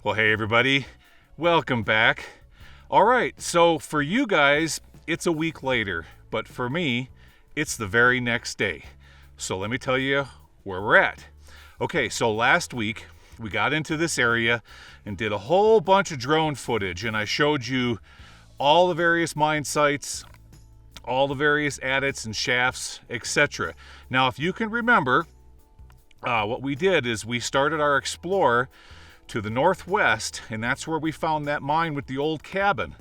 Well, hey everybody, welcome back. All right, so for you guys, it's a week later, but for me, it's the very next day. So let me tell you where we're at. Okay, so last week we got into this area and did a whole bunch of drone footage, and I showed you all the various mine sites, all the various adits and shafts, etc. Now, if you can remember, what we did is we started our explorer to the northwest, and that's where we found that mine with the old cabin.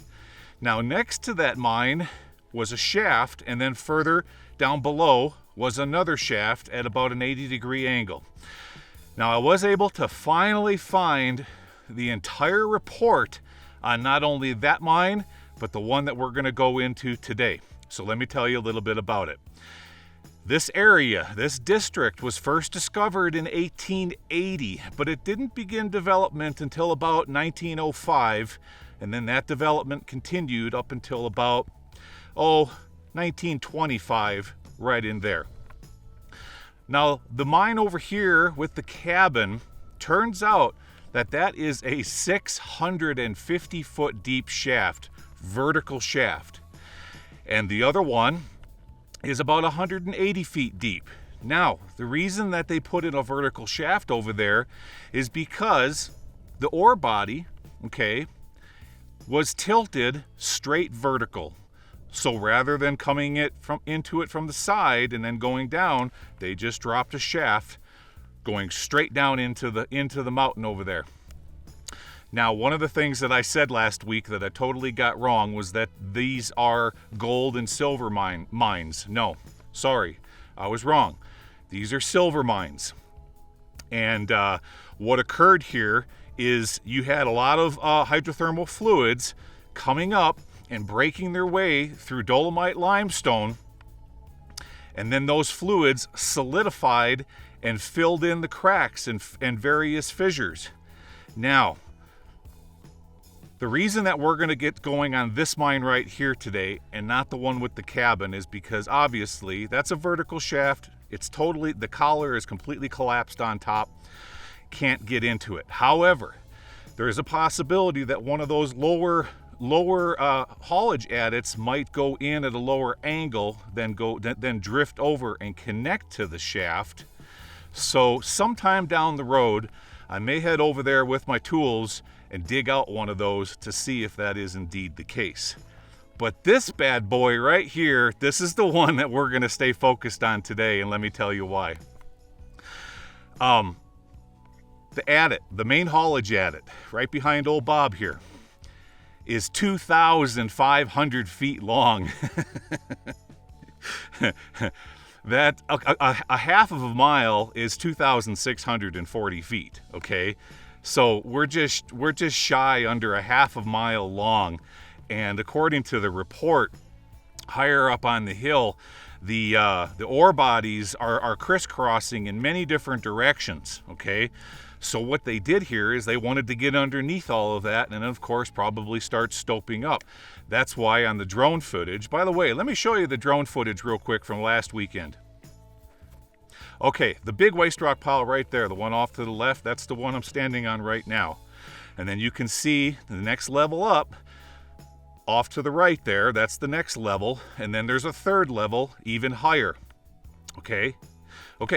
Now, next to that mine was a shaft, and then further down below was another shaft at about an 80-degree angle. Now, I was able to finally find the entire report on not only that mine, but the one that we're going to go into today. So let me tell you a little bit about it. This area, this district, was first discovered in 1880, but it didn't begin development until about 1905, and then that development continued up until about, 1925, right in there. Now, the mine over here with the cabin, turns out that that is a 650-foot deep shaft, vertical shaft. And the other one is about 180 feet deep. Now, the reason that they put in a vertical shaft over there is because the ore body, was tilted straight vertical. So rather than coming into it from the side and then going down, they just dropped a shaft going straight down into the mountain over there. Now, one of the things that I said last week that I totally got wrong was that these are gold and silver mines. No, sorry, I was wrong. These are silver mines. And what occurred here is you had a lot of hydrothermal fluids coming up and breaking their way through dolomite limestone. And then those fluids solidified and filled in the cracks and various fissures. Now, the reason that we're going to get going on this mine right here today and not the one with the cabin is because obviously that's a vertical shaft. It's totally, the collar is completely collapsed on top. Can't get into it. However, there is a possibility that one of those lower haulage adits might go in at a lower angle, then drift over and connect to the shaft. So sometime down the road, I may head over there with my tools and dig out one of those to see if that is indeed the case. But this bad boy right here, this is the one that we're going to stay focused on today, and let me tell you why. The adit, the main haulage adit, right behind old Bob here, is 2,500 feet long. That a half of a mile is 2,640 feet. Okay. So we're just shy under a half a mile long, and according to the report, higher up on the hill, the ore bodies are crisscrossing in many different directions. Okay, so what they did here is they wanted to get underneath all of that, and then of course probably start stoping up. That's why on the drone footage. By the way, let me show you the drone footage real quick from last weekend. Okay, the big waste rock pile right there, the one off to the left, that's the one I'm standing on right now. And then you can see the next level up, off to the right there, that's the next level. And then there's a third level, even higher. Okay,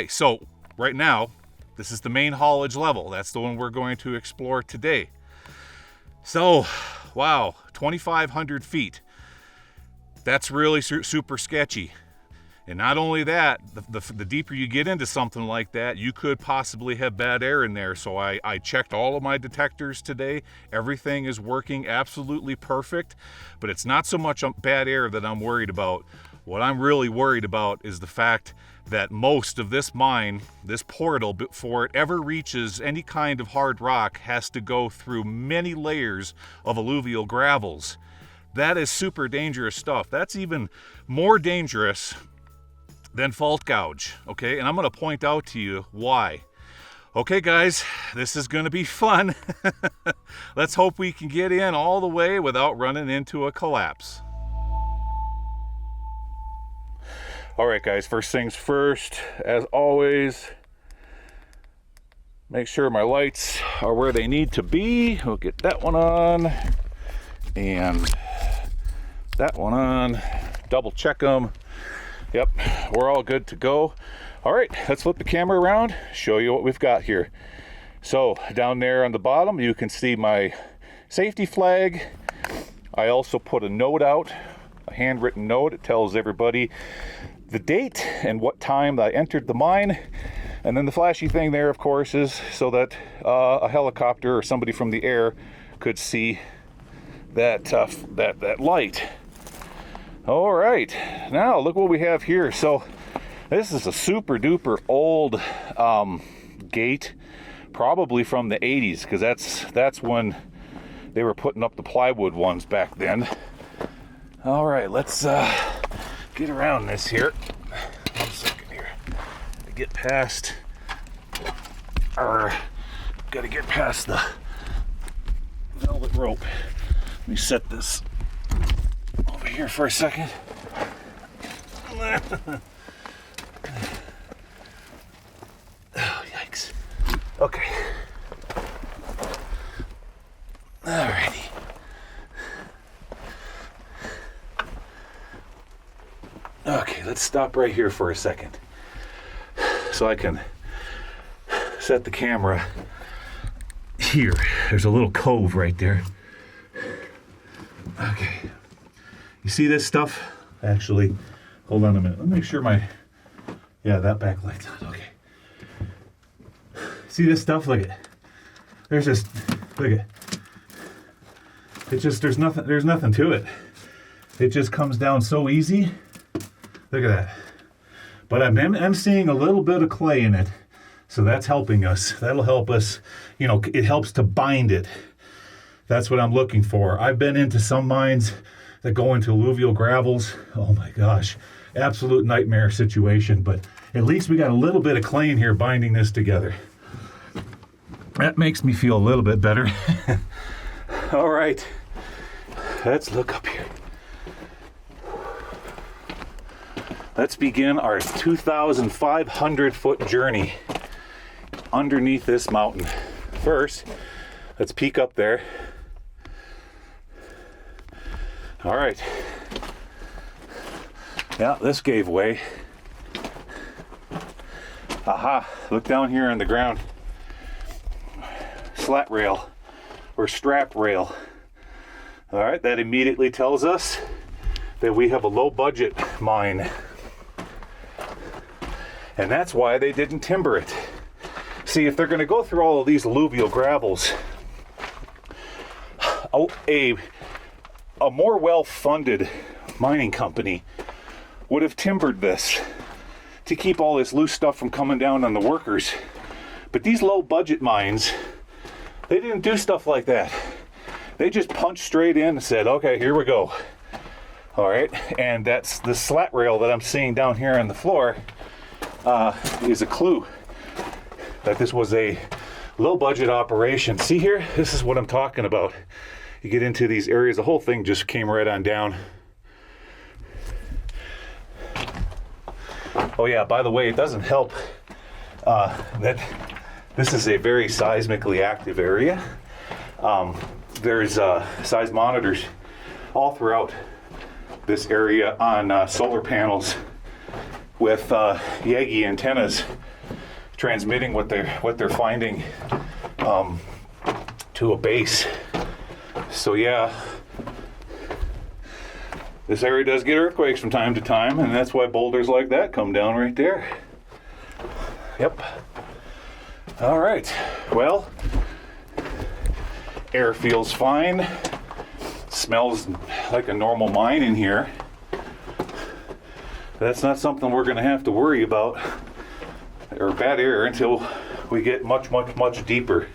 so right now, this is the main haulage level. That's the one we're going to explore today. So, wow, 2,500 feet. That's really super sketchy. And not only that, the deeper you get into something like that, you could possibly have bad air in there. So I checked all of my detectors today. Everything is working absolutely perfect, but it's not so much bad air that I'm worried about. What I'm really worried about is the fact that most of this mine, this portal, before it ever reaches any kind of hard rock, has to go through many layers of alluvial gravels. That is super dangerous stuff. That's even more dangerous than fault gouge, okay? And I'm going to point out to you why. Okay, guys, this is going to be fun. Let's hope we can get in all the way without running into a collapse. All right, guys, first things first, as always, Make sure my lights are where they need to be. We'll get that one on and that one on. Double check them. Yep, we're all good to go. All right, let's flip the camera around, show you what we've got here. So down there on the bottom, you can see my safety flag. I also put a note out, a handwritten note. It tells everybody the date and what time I entered the mine. And then the flashy thing there, of course, is so that a helicopter or somebody from the air could see that that light. All right, now look what we have here. So this is a super duper old gate, probably from the 80s, because that's when they were putting up the plywood ones back then. All right, let's get around this here. 1 second here. Get past, gotta get past the velvet rope. Let me set this over here for a second. Oh, yikes. Okay. Alrighty. Okay, let's stop right here for a second so I can set the camera here. There's a little cove right there. Okay. You see this stuff? Actually, hold on a minute. Let me make sure that backlight's on. Okay. See this stuff? Look at it. There's just, look at it. It's just, there's nothing to it. It just comes down so easy. Look at that. But I'm seeing a little bit of clay in it. So that's helping us. That'll help us, it helps to bind it. That's what I'm looking for. I've been into some mines that go into alluvial gravels. Oh my gosh, absolute nightmare situation. But at least we got a little bit of clay in here binding this together. That makes me feel a little bit better. All right, let's look up here. Let's begin our 2,500 foot journey underneath this mountain. First, let's peek up there. All right. Yeah, this gave way. Aha, look down here on the ground. Slat rail or strap rail. All right, that immediately tells us that we have a low budget mine. And that's why they didn't timber it. See, if they're going to go through all of these alluvial gravels, a more well-funded mining company would have timbered this to keep all this loose stuff from coming down on the workers. But these low-budget mines, they didn't do stuff like that. They just punched straight in and said, okay, here we go. All right, and that's the slat rail that I'm seeing down here on the floor is a clue that this was a low-budget operation. See here? This is what I'm talking about. You get into these areas, the whole thing just came right on down. Oh yeah, by the way, it doesn't help that this is a very seismically active area. There's seismometers all throughout this area on solar panels with Yagi antennas transmitting what they're finding to a base. So yeah, this area does get earthquakes from time to time, and that's why boulders like that come down right there. Yep. All right. Well, air feels fine. Smells like a normal mine in here. That's not something we're going to have to worry about, or bad air, until we get much, much, much deeper.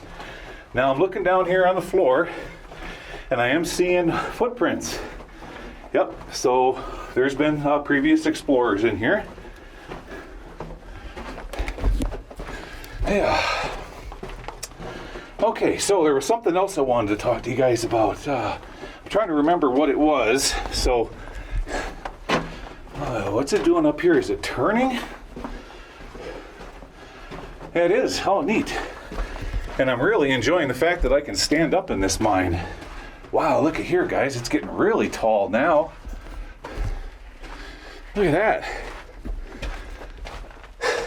Now I'm looking down here on the floor, and I am seeing footprints. Yep, so there's been previous explorers in here. Yeah. Okay, so there was something else I wanted to talk to you guys about. I'm trying to remember what it was. So, what's it doing up here? Is it turning? Yeah, it is. Oh, neat. And I'm really enjoying the fact that I can stand up in this mine. Wow, look at here, guys. It's getting really tall now. Look at that.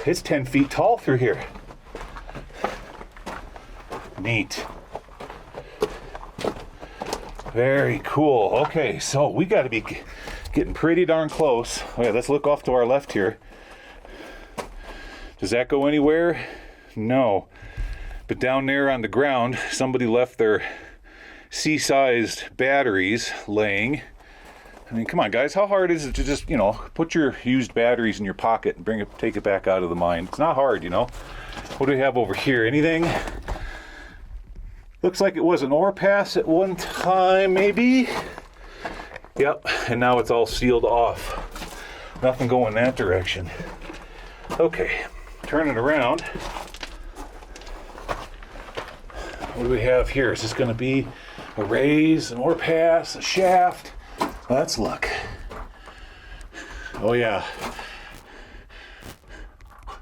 It's 10 feet tall through here. Neat. Very cool. Okay, so we got to be getting pretty darn close. Okay, let's look off to our left here. Does that go anywhere? No. But down there on the ground, somebody left their sea-sized batteries laying. I mean, come on, guys. How hard is it to just, put your used batteries in your pocket and take it back out of the mine? It's not hard, What do we have over here? Anything? Looks like it was an ore pass at one time, maybe. Yep, and now it's all sealed off. Nothing going that direction. Okay, turn it around. What do we have here? Is this going to be a raise, an ore pass, a shaft? Let's look. Oh yeah.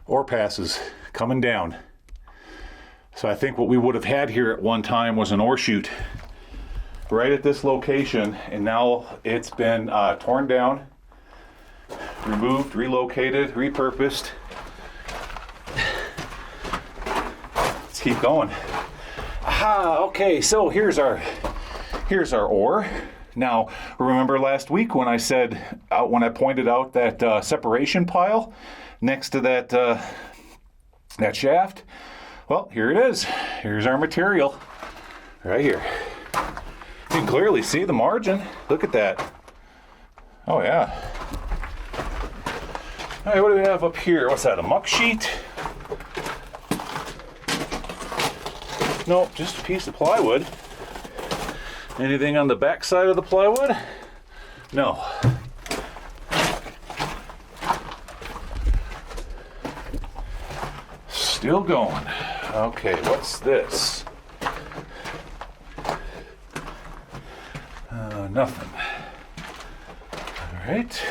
Ore passes coming down. So I think what we would have had here at one time was an ore chute right at this location, and now it's been torn down, removed, relocated, repurposed. Let's keep going. Aha, okay, so here's our ore. Now, remember last week when I said, when I pointed out that separation pile next to that shaft? Well, here it is. Here's our material right here. You can clearly see the margin. Look at that. Oh yeah. All right, what do we have up here? What's that, a muck sheet? Nope, just a piece of plywood. Anything on the back side of the plywood? No. Still going. Okay, what's this? Nothing. All right.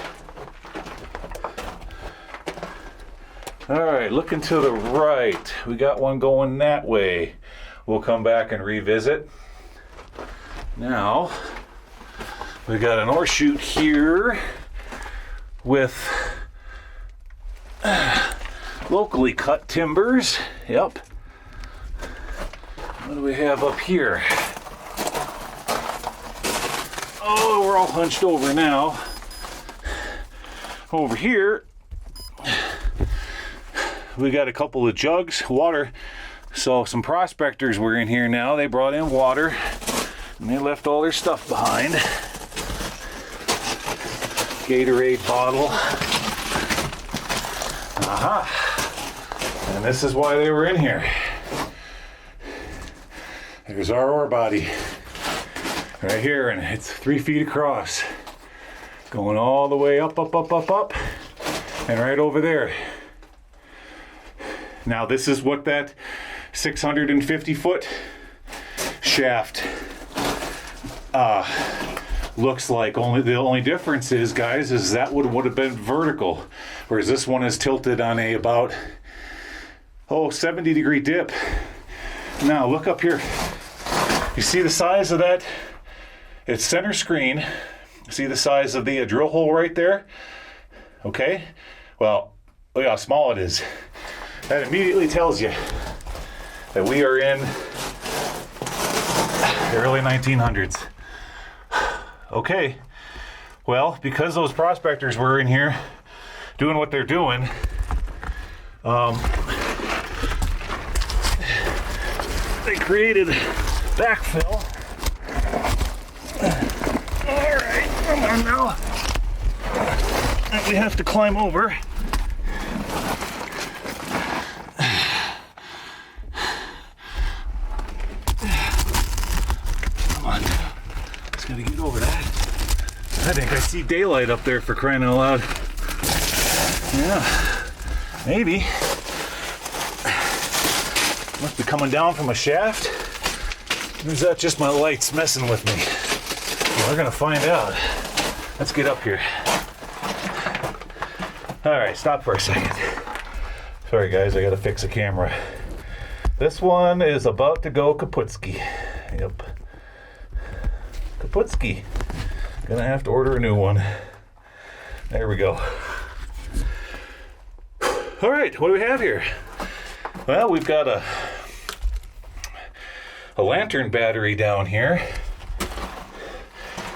All right, looking to the right. We got one going that way. We'll come back and revisit. Now, we got an ore chute here with locally cut timbers. Yep. What do we have up here? Oh, we're all hunched over now. Over here, we got a couple of jugs, water. So some prospectors were in here now. They brought in water and they left all their stuff behind. Gatorade bottle. Aha. And this is why they were in here. There's our ore body right here, and it's 3 feet across, going all the way up, up, up, up, up, and right over there. Now this is what that 650-foot shaft looks like. The only difference is, guys, is that would have been vertical, whereas this one is tilted on a about 70-degree dip. Now look up here. You see the size of that? It's center screen. See the size of the drill hole right there? Okay. Well, look how small it is. That immediately tells you that we are in the early 1900s. Okay. Well, because those prospectors were in here doing what they're doing, they created backfill. All right, come on now. And we have to climb over. Come on. Just gotta get over that. I think I see daylight up there, for crying out loud. Yeah, maybe. Must be coming down from a shaft. Or is that just my lights messing with me? Well, we're gonna find out. Let's get up here. All right, stop for a second. Sorry guys, I gotta fix the camera. This one is about to go kaputski. Yep. Kaputski. Gonna have to order a new one. There we go. All right, what do we have here? Well, we've got a lantern battery down here.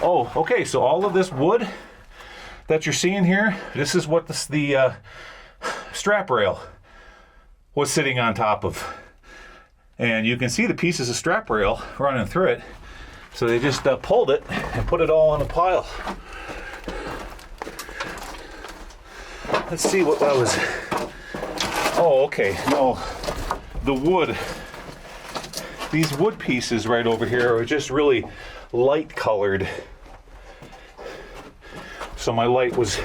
Oh, okay, so all of this wood that you're seeing here, this is what the strap rail was sitting on top of. And you can see the pieces of strap rail running through it. So they just pulled it and put it all in a pile. Let's see what that was. Oh, okay. No, the wood. These wood pieces right over here are just really light colored. So my light was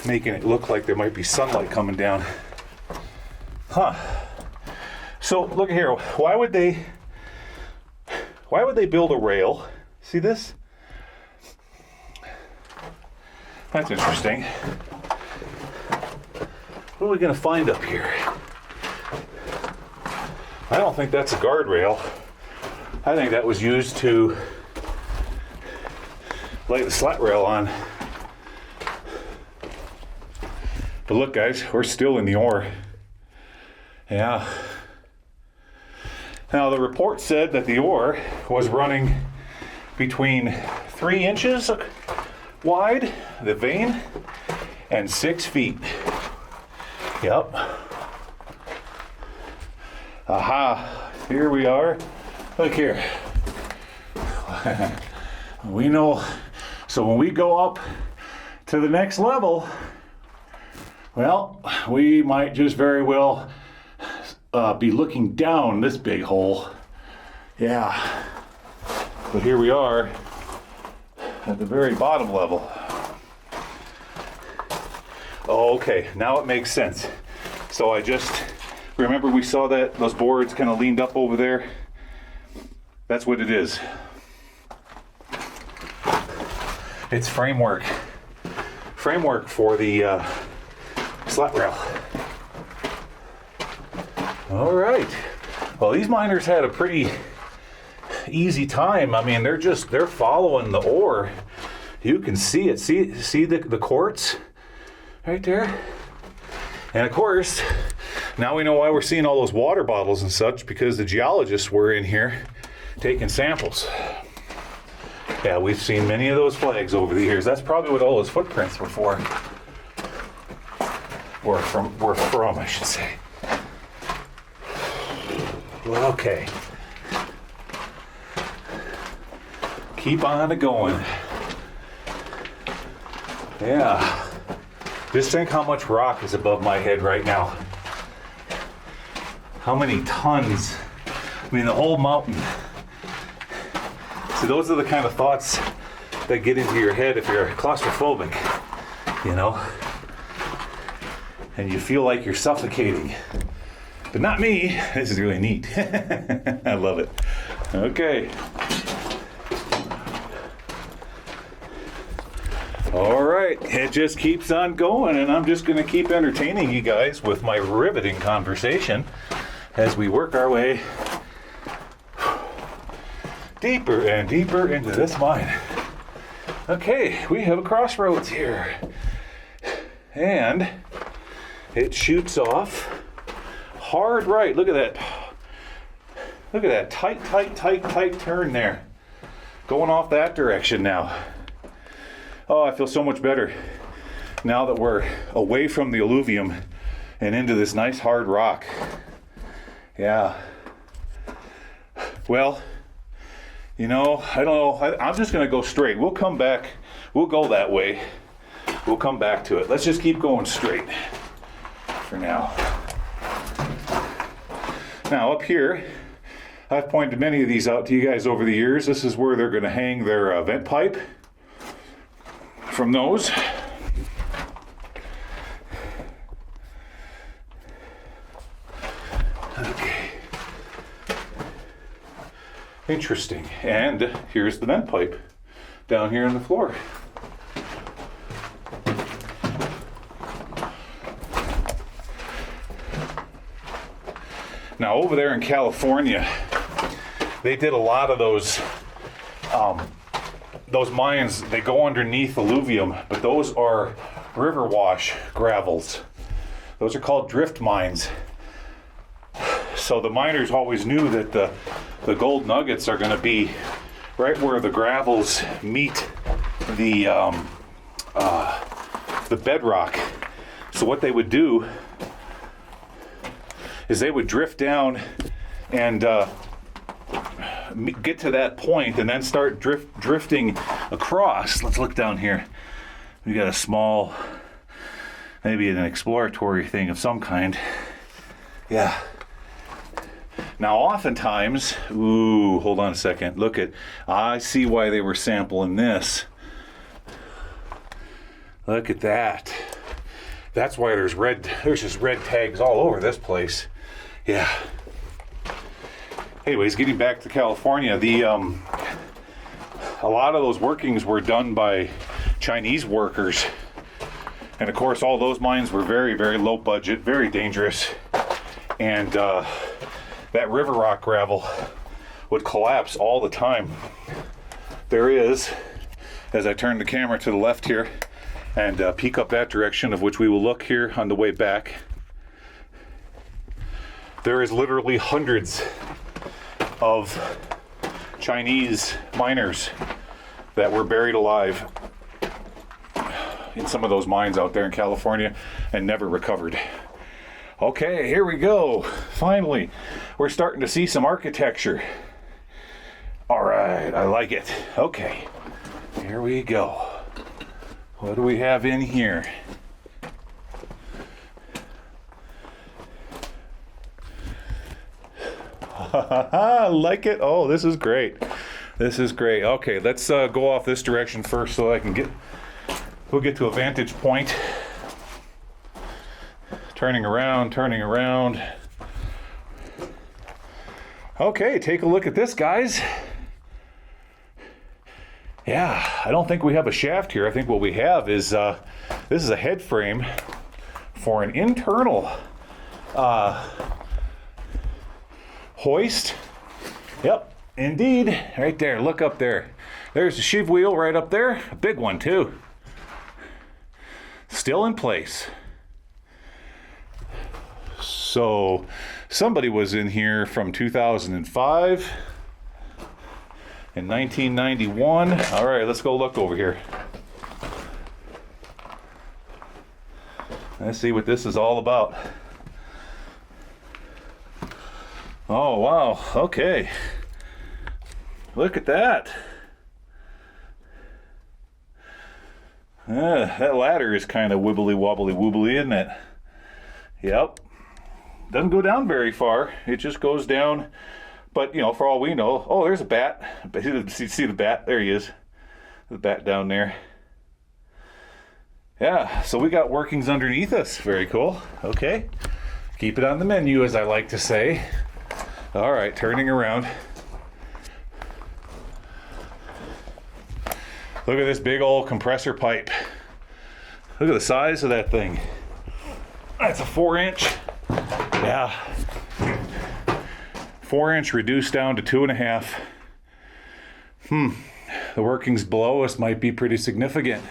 making it look like there might be sunlight coming down. Huh. So look here. Why would they build a rail? See this? That's interesting. What are we going to find up here? I don't think that's a guardrail. I think that was used to lay the slat rail on. But look, guys, we're still in the ore. Yeah. Now, the report said that the ore was running between 3 inches wide, the vein, and 6 feet. Yep. Aha, here we are. Look here. We know, so when we go up to the next level, well, we might just very well be looking down this big hole. Yeah. But here we are at the very bottom level. Oh, okay, now it makes sense. So I just remember we saw that those boards kind of leaned up over there. That's what it is. It's framework for the slat rail. All right. Well, these miners had a pretty easy time. I mean, they're following the ore. You can see it. See the quartz right there? And of course, now we know why we're seeing all those water bottles and such, because the geologists were in here taking samples. Yeah, we've seen many of those flags over the years. That's probably what all those footprints were for. Were from, I should say. Well, okay. Keep on going. Yeah. Just think how much rock is above my head right now. How many tons? I mean, the whole mountain. So those are the kind of thoughts that get into your head if you're claustrophobic, you know? And you feel like you're suffocating. But not me. This is really neat. I love it. Okay. All right, it just keeps on going, and I'm just going to keep entertaining you guys with my riveting conversation as we work our way deeper and deeper into this mine. Okay, we have a crossroads here, and it shoots off hard right. Look at that. Look at that tight turn there. Going off that direction now. Oh, I feel so much better now that we're away from the alluvium and into this nice hard rock. Yeah. Well, you know, I don't know. I'm just going to go straight. We'll come back. We'll go that way. We'll come back to it. Let's just keep going straight for now. Now, up here, I've pointed many of these out to you guys over the years. This is where they're going to hang their vent pipe. From those. Okay. Interesting. And here's the vent pipe down here in the floor. Now over there in California, they did a lot of those mines. They go underneath alluvium, but those are river wash gravels. Those are called drift mines. So the miners always knew that the gold nuggets are going to be right where the gravels meet the bedrock. So what they would do is they would drift down and get to that point and then start drifting across. Let's look down here. We got a small, maybe an exploratory thing of some kind. Yeah. Now oftentimes, ooh, hold on a second. Look at, I see why they were sampling this. Look at that. That's why there's just red tags all over this place. Yeah. Anyways, getting back to California, a lot of those workings were done by Chinese workers. And of course, all those mines were very, very low budget, very dangerous. And that river rock gravel would collapse all the time. There is, as I turn the camera to the left here and peek up that direction, of which we will look here on the way back, there is literally hundreds of Chinese miners that were buried alive in some of those mines out there in California and never recovered. Okay, here we go. Finally, we're starting to see some architecture. All right, I like it. Okay, here we go. What do we have in here? I like it. Oh, this is great. This is great. Okay, let's go off this direction first so I can we'll get to a vantage point. Turning around, turning around. Okay, take a look at this, guys. Yeah, I don't think we have a shaft here. I think what we have is, this is a head frame for an internal hoist. Yep, indeed. Right there, look up there. There's the sheave wheel right up there. A big one too. Still in place. So somebody was in here from 2005 and 1991. All right, let's go look over here. Let's see what this is all about. Oh, wow. Okay. Look at that. That ladder is kind of wibbly wobbly wobbly, isn't it? Yep. Doesn't go down very far. It just goes down. But, you know, for all we know, oh, there's a bat. See the bat? There he is. The bat down there. Yeah, so we got workings underneath us. Very cool. Okay. Keep it on the menu, as I like to say. All right, turning around. Look at this big old compressor pipe. Look at the size of that thing. That's a 4-inch. Yeah. 4-inch reduced down to 2.5. The workings below us might be pretty significant.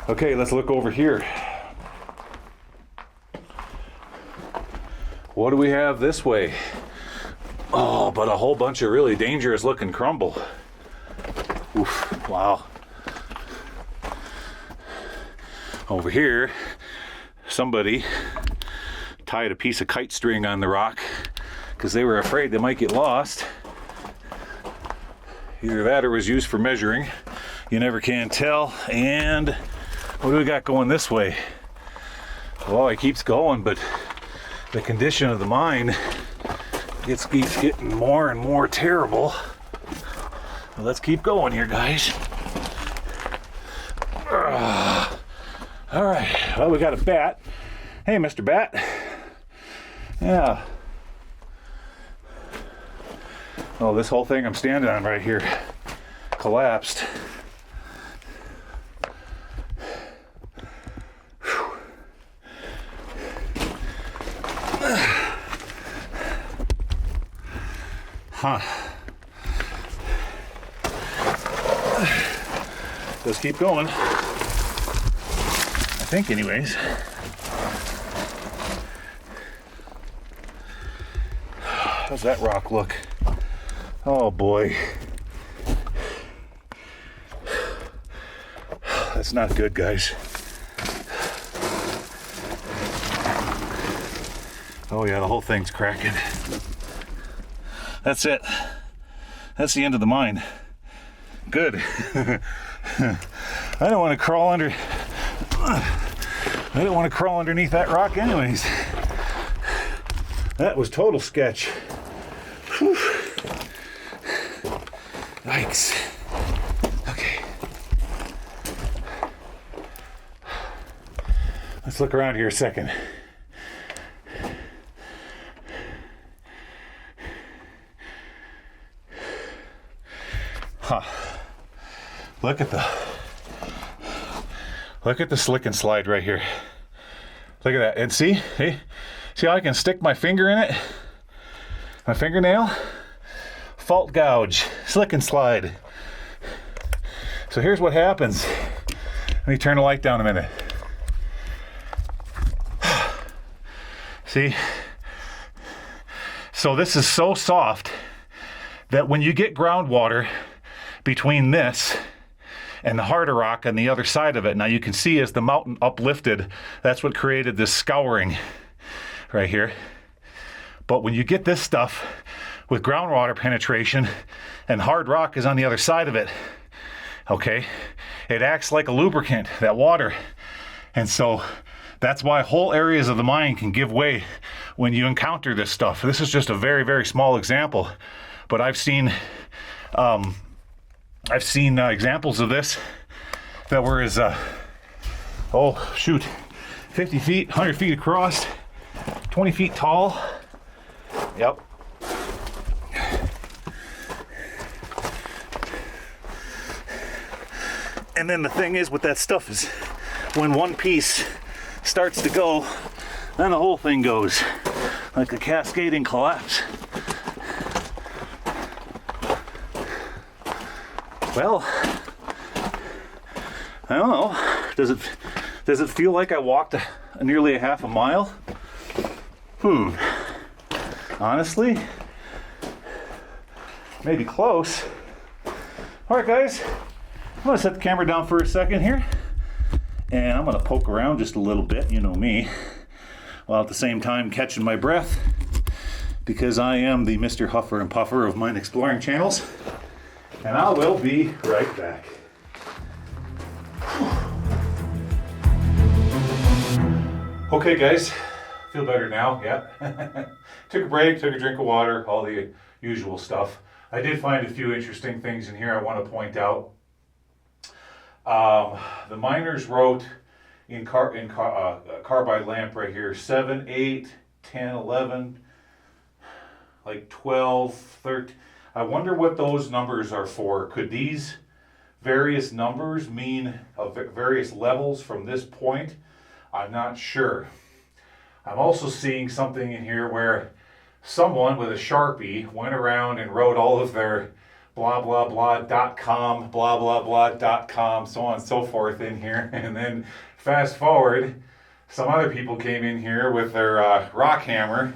Okay, let's look over here. What do we have this way? Oh, but a whole bunch of really dangerous looking crumble. Oof, wow. Over here, somebody tied a piece of kite string on the rock because they were afraid they might get lost. Either that or was used for measuring. You never can tell. And what do we got going this way? Well, it keeps going, but the condition of the mine keeps getting more and more terrible. Well, let's keep going here, guys. All right, well, we got a bat. Hey, Mr. Bat. Yeah. Oh, this whole thing I'm standing on right here collapsed. Huh. Let's keep going. I think anyways. How's that rock look? Oh boy. That's not good, guys. Oh yeah, the whole thing's cracking. That's it. That's the end of the mine. Good. I don't want to crawl under. I don't want to crawl underneath that rock anyways. That was total sketch. Whew. Yikes. Okay. Let's look around here a second. Huh. Look at the slick and slide right here. Look at that. And see? Hey, see how I can stick my finger in it? My fingernail? Fault gouge. Slick and slide. So here's what happens. Let me turn the light down a minute. See? So this is so soft that when you get groundwater between this and the harder rock on the other side of it, now you can see as the mountain uplifted, that's what created this scouring right here. But when you get this stuff with groundwater penetration and hard rock is on the other side of it, okay, it acts like a lubricant, that water. And so that's why whole areas of the mine can give way when you encounter this stuff. This is just a very, very small example, but I've seen examples of this that were as, 50 feet, 100 feet across, 20 feet tall. Yep. And then the thing is with that stuff is when one piece starts to go, then the whole thing goes like a cascading collapse. Well, I don't know. Does it feel like I walked nearly a half a mile? Honestly, maybe close. All right, guys, I'm gonna set the camera down for a second here, and I'm gonna poke around just a little bit, you know me, while at the same time catching my breath, because I am the Mr. Huffer and Puffer of mine exploring channels. And I will be right back. Okay, guys, feel better now, yeah. Took a break, took a drink of water, all the usual stuff. I did find a few interesting things in here I want to point out. The miners wrote in carbide lamp right here, 7, 8, 10, 11, like 12, 13. I wonder what those numbers are for. Could these various numbers mean various levels from this point? I'm not sure. I'm also seeing something in here where someone with a Sharpie went around and wrote all of their blah blah blah.com, blah blah blah.com, so on and so forth in here. And then fast forward, some other people came in here with their rock hammer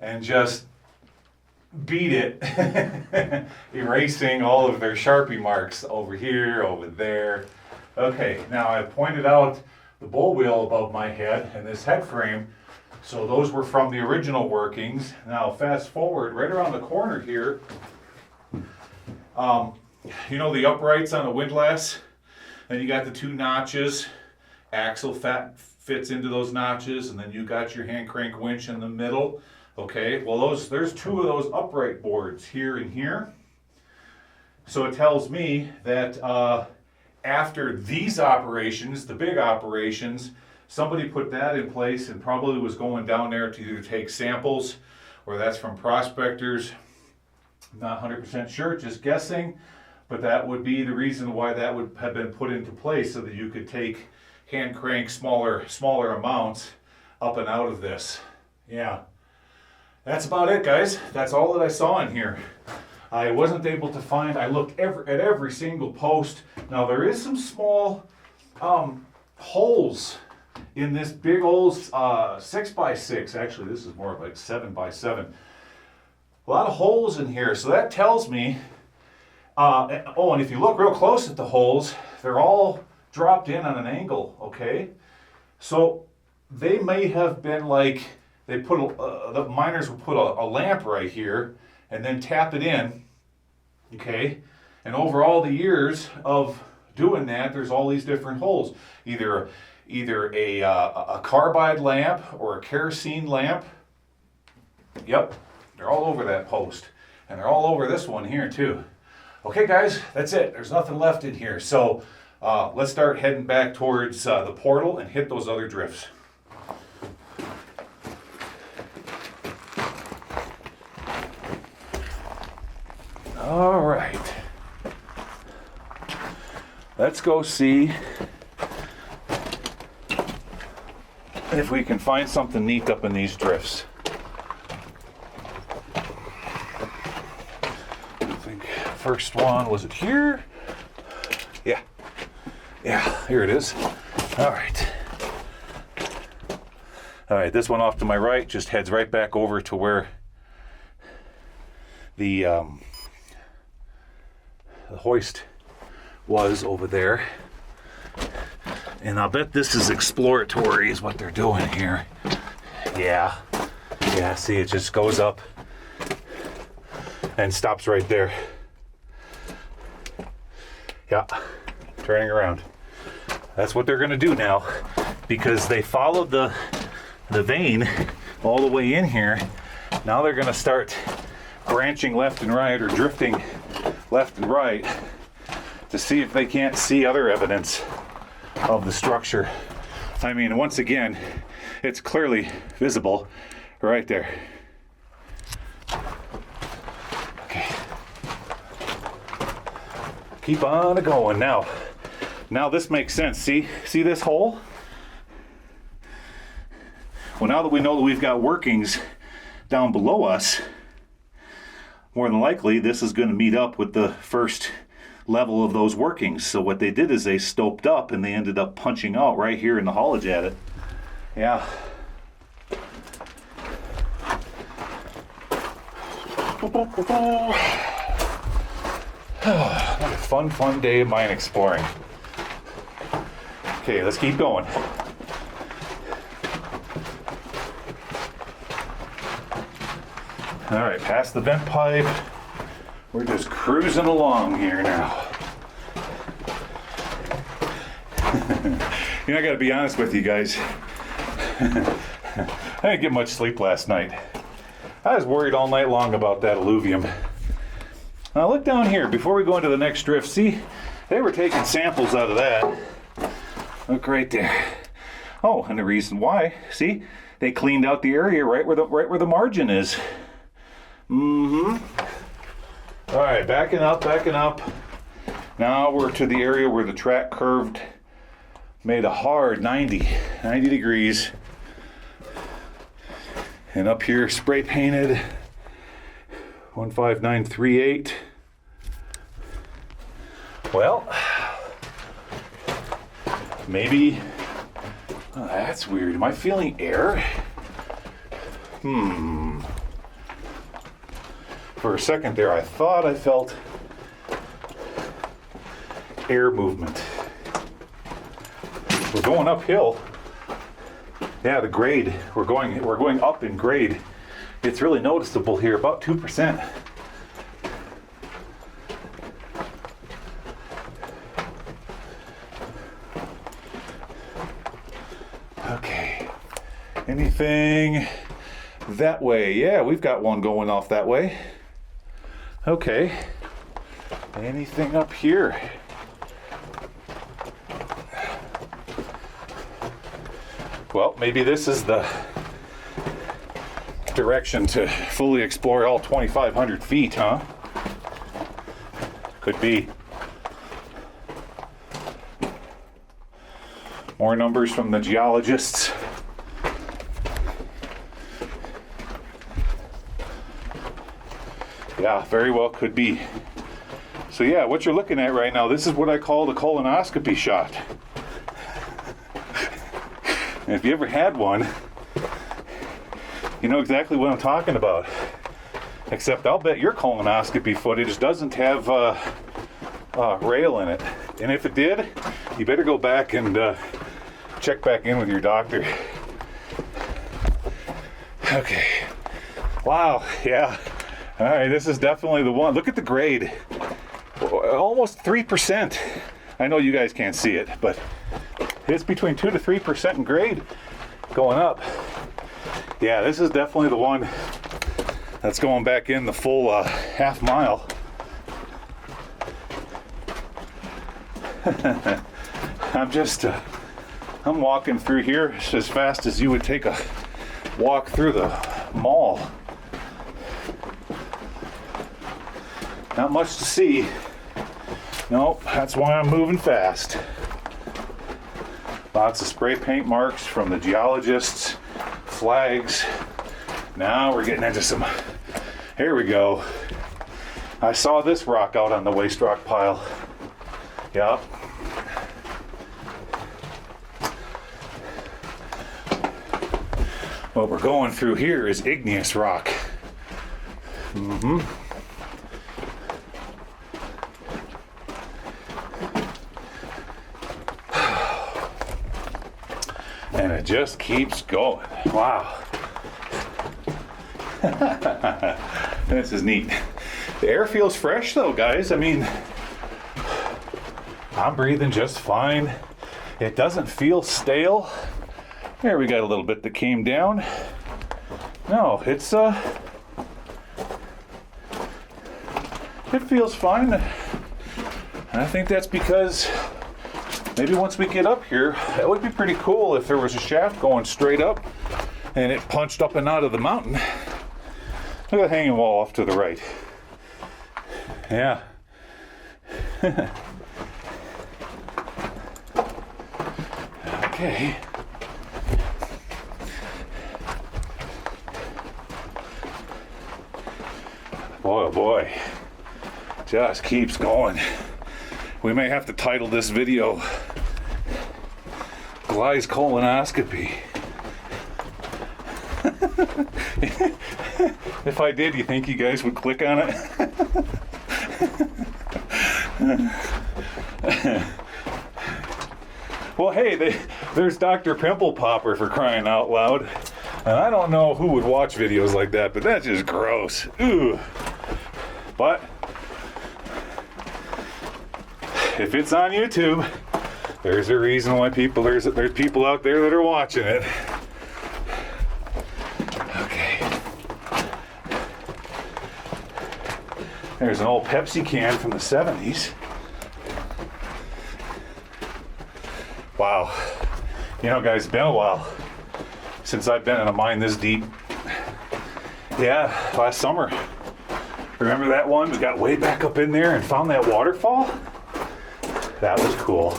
and just beat it, erasing all of their Sharpie marks over here, over there. Okay, now I've pointed out the bowl wheel above my head and this head frame, so those were from the original workings. Now fast forward, right around the corner here, you know the uprights on the windlass? Then you got the two notches, axle fits into those notches, and then you got your hand crank winch in the middle. Okay, well there's two of those upright boards here and here. So it tells me that after these operations, the big operations, somebody put that in place and probably was going down there to either take samples or that's from prospectors. I'm not 100% sure, just guessing, but that would be the reason why that would have been put into place, so that you could take hand crank smaller amounts up and out of this. Yeah. That's about it, guys. That's all that I saw in here. I wasn't able to find, I looked at every single post. Now there is some small holes in this big old 6x6. Actually, this is more like 7x7. A lot of holes in here, so that tells me, and if you look real close at the holes, they're all dropped in on an angle, okay? So they may have been like, they put, the miners would put a lamp right here and then tap it in, okay? And over all the years of doing that, there's all these different holes. Either a carbide lamp or a kerosene lamp. Yep, they're all over that post. And they're all over this one here too. Okay guys, that's it. There's nothing left in here. So let's start heading back towards the portal and hit those other drifts. All right. Let's go see if we can find something neat up in these drifts. I think first one, was it here? Yeah, here it is. All right. All right, this one off to my right just heads right back over to where the hoist was over there. And I'll bet this is exploratory is what they're doing here. Yeah, see, it just goes up and stops right there. Yeah, turning around. That's what they're gonna do now, because they followed the vein all the way in here. Now they're gonna start branching left and right, or drifting left and right, to see if they can't see other evidence of the structure. I mean, once again, it's clearly visible right there. Okay. Keep on going now. Now this makes sense. See this hole? Well, now that we know that we've got workings down below us, more than likely this is going to meet up with the first level of those workings. So what they did is they stoped up and they ended up punching out right here in the haulage adit. Yeah. What a fun day of mine exploring. Okay, let's keep going. All right, past the vent pipe. We're just cruising along here now. You know, I gotta be honest with you guys. I didn't get much sleep last night. I was worried all night long about that alluvium. Now look down here, before we go into the next drift, see, they were taking samples out of that. Look right there. Oh, and the reason why, see, they cleaned out the area right where the margin is. Mm-hmm. All right, backing up. Now we're to the area where the track curved, made a hard 90 degrees. And up here, spray painted 15938. Well, maybe, oh, that's weird. Am I feeling air? For a second there, I thought I felt air movement. We're going uphill. Yeah, the grade, we're going up in grade. It's really noticeable here, about 2%. Okay, anything that way? Yeah, we've got one going off that way. Okay, anything up here? Well, maybe this is the direction to fully explore all 2,500 feet, huh? Could be. More numbers from the geologists. Yeah, very well could be. So yeah, what you're looking at right now, this is what I call the colonoscopy shot. And if you ever had one, you know exactly what I'm talking about. Except I'll bet your colonoscopy footage doesn't have rail in it. And if it did, you better go back and check back in with your doctor. Okay. Wow, yeah. All right, this is definitely the one. Look at the grade. Almost 3%. I know you guys can't see it, but it's between 2 to 3% in grade going up. Yeah, this is definitely the one that's going back in the full half mile. I'm walking through here as fast as you would take a walk through the mall. Not much to see. Nope, that's why I'm moving fast. Lots of spray paint marks from the geologists, flags. Now we're getting into some, here we go. I saw this rock out on the waste rock pile. Yep. What we're going through here is igneous rock. Mm-hmm. And it just keeps going. Wow. This is neat. The air feels fresh though, guys. I mean, I'm breathing just fine. It doesn't feel stale. There, we got a little bit that came down. No, it feels fine. And I think that's because maybe once we get up here, that would be pretty cool if there was a shaft going straight up and it punched up and out of the mountain. Look at the hanging wall off to the right. Yeah. Okay. Boy, oh boy. Just keeps going. We may have to title this video Gly's Colonoscopy. If I did, you think you guys would click on it? Well, hey, there's Dr. Pimple Popper, for crying out loud. And I don't know who would watch videos like that, but that's just gross. Ooh. But if it's on YouTube, there's a reason why there's people out there that are watching it. Okay. There's an old Pepsi can from the 70s. Wow. You know, guys, it's been a while since I've been in a mine this deep. Yeah, last summer. Remember that one? We got way back up in there and found that waterfall? That was cool.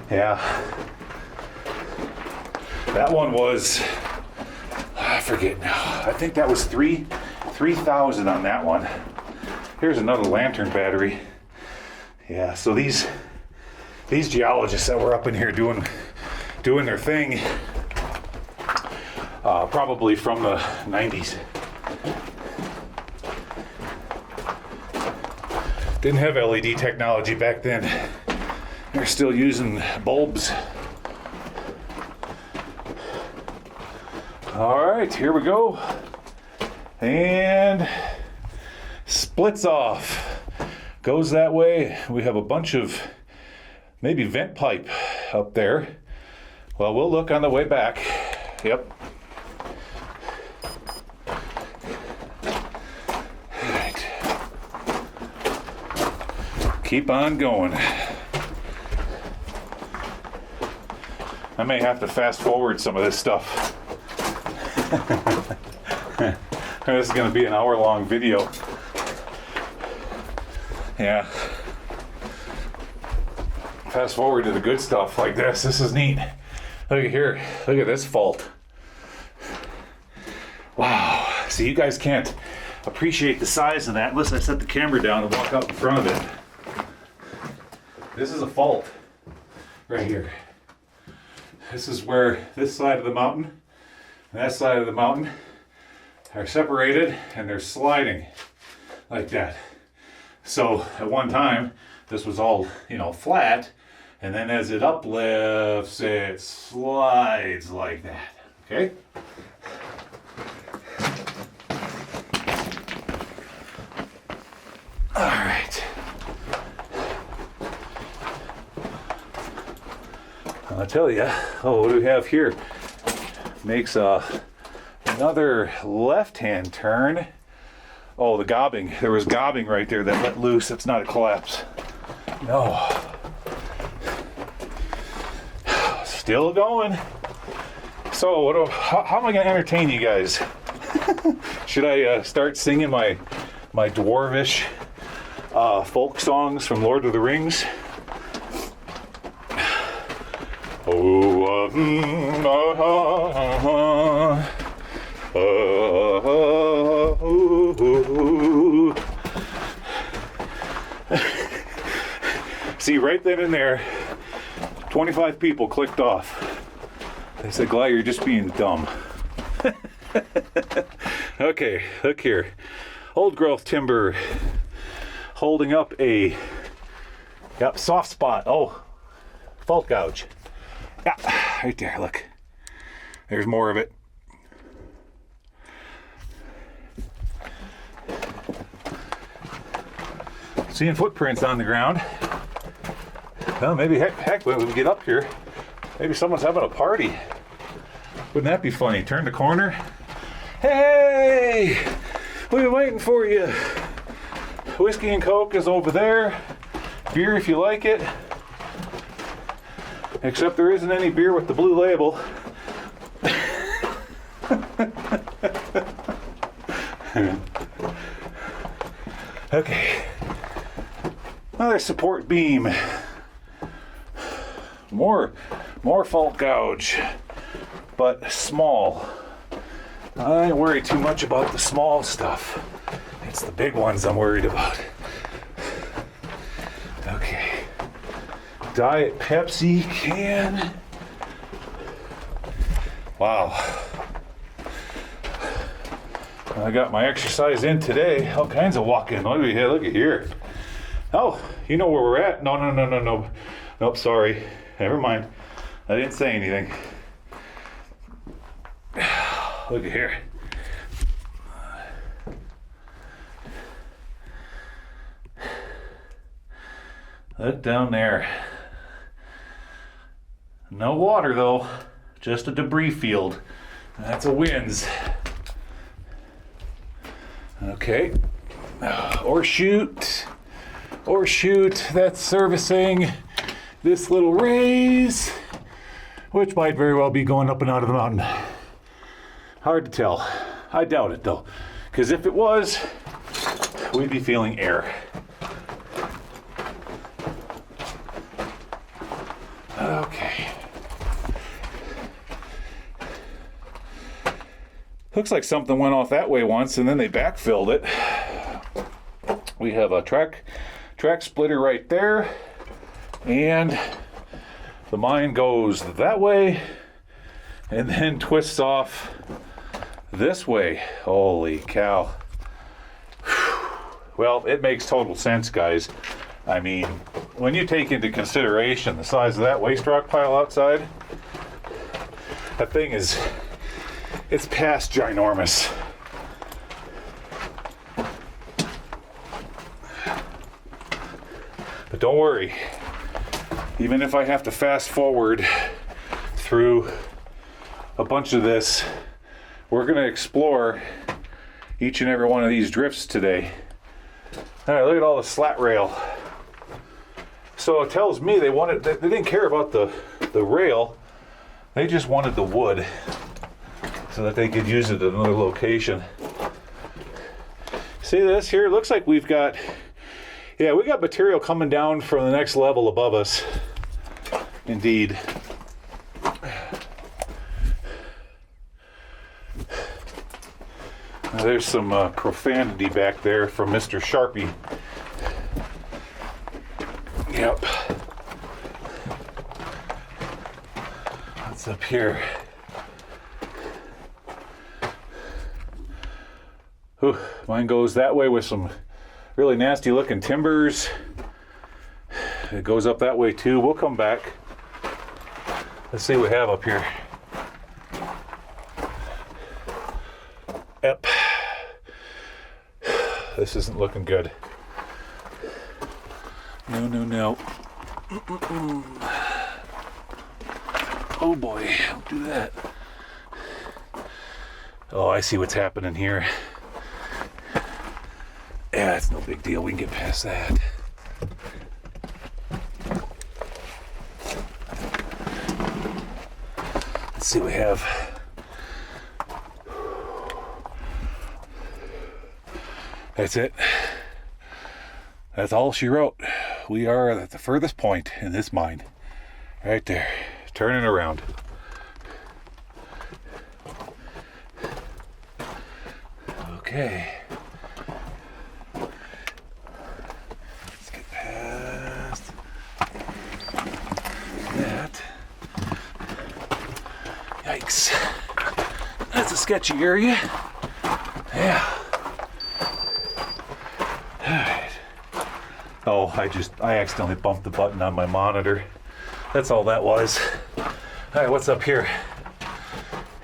Yeah. That one was, I forget now. I think that was 3,000 on that one. Here's another lantern battery. Yeah, so these geologists that were up in here doing their thing, probably from the 90s. Didn't have LED technology back then. They're still using bulbs. All right, here we go. And splits off. Goes that way. We have a bunch of maybe vent pipe up there. Well, we'll look on the way back. Yep. All right. Keep on going. I may have to fast forward some of this stuff. This is going to be an hour-long video. Yeah. Fast forward to the good stuff like this. This is neat. Look at here. Look at this fault. See, you guys can't appreciate the size of that unless I set the camera down and walk up in front of it. This is a fault right here. This is where this side of the mountain and that side of the mountain are separated and they're sliding like that. So at one time, this was all, flat, and then as it uplifts, it slides like that, okay? All right. I'll tell you, what do we have here? Makes another left-hand turn. Oh, the gobbing. There was gobbing right there that let loose. It's not a collapse. No. Still going. So, how am I going to entertain you guys? Should I start singing my dwarvish folk songs from Lord of the Rings? See, right then and there, 25 people clicked off. They said, Gly, you're just being dumb. Okay, look here. Old growth timber holding up a soft spot. Oh, fault gouge. Yeah, right there, look. There's more of it. Seeing footprints on the ground. Well, maybe heck, when we get up here, maybe someone's having a party. Wouldn't that be funny? Turn the corner. Hey! We've been waiting for you. Whiskey and Coke is over there. Beer if you like it. Except there isn't any beer with the blue label. Okay. Another support beam. More fault gouge, but small. I ain't worried too much about the small stuff. It's the big ones I'm worried about. Okay. Diet Pepsi can. Wow. I got my exercise in today. All kinds of walking. Look at here. Oh, you know where we're at? No. Nope, sorry. Never mind. I didn't say anything. Look at here. Look down there. No water though, just a debris field. That's a winds. Okay. Or shoot, that's servicing this little raise, which might very well be going up and out of the mountain. Hard to tell. I doubt it though, because if it was, we'd be feeling air. Okay. Looks like something went off that way once and then they backfilled it. We have a track splitter right there, and the mine goes that way and then twists off this way. Holy cow. Well, it makes total sense, guys. I mean, when you take into consideration the size of that waste rock pile outside, that thing it's past ginormous. But don't worry, even if I have to fast forward through a bunch of this, we're going to explore each and every one of these drifts today. All right, look at all the slat rail. So it tells me they didn't care about the rail, they just wanted the wood so that they could use it at another location. See this here? It looks like we got material coming down from the next level above us. Indeed. There's some profanity back there from Mr. Sharpie. Yep. What's up here? Ooh, mine goes that way with some really nasty looking timbers. It goes up that way too. We'll come back. Let's see what we have up here. Yep. This isn't looking good. No, no, no. Oh boy, don't do that. Oh, I see what's happening here. Yeah, it's no big deal. We can get past that. Let's see what we have. That's it. That's all she wrote. We are at the furthest point in this mine. Right there. Turning around. Okay. Let's get past that. Yikes. That's a sketchy area. Yeah. Alright. Oh, I accidentally bumped the button on my monitor. That's all that was. Alright, what's up here?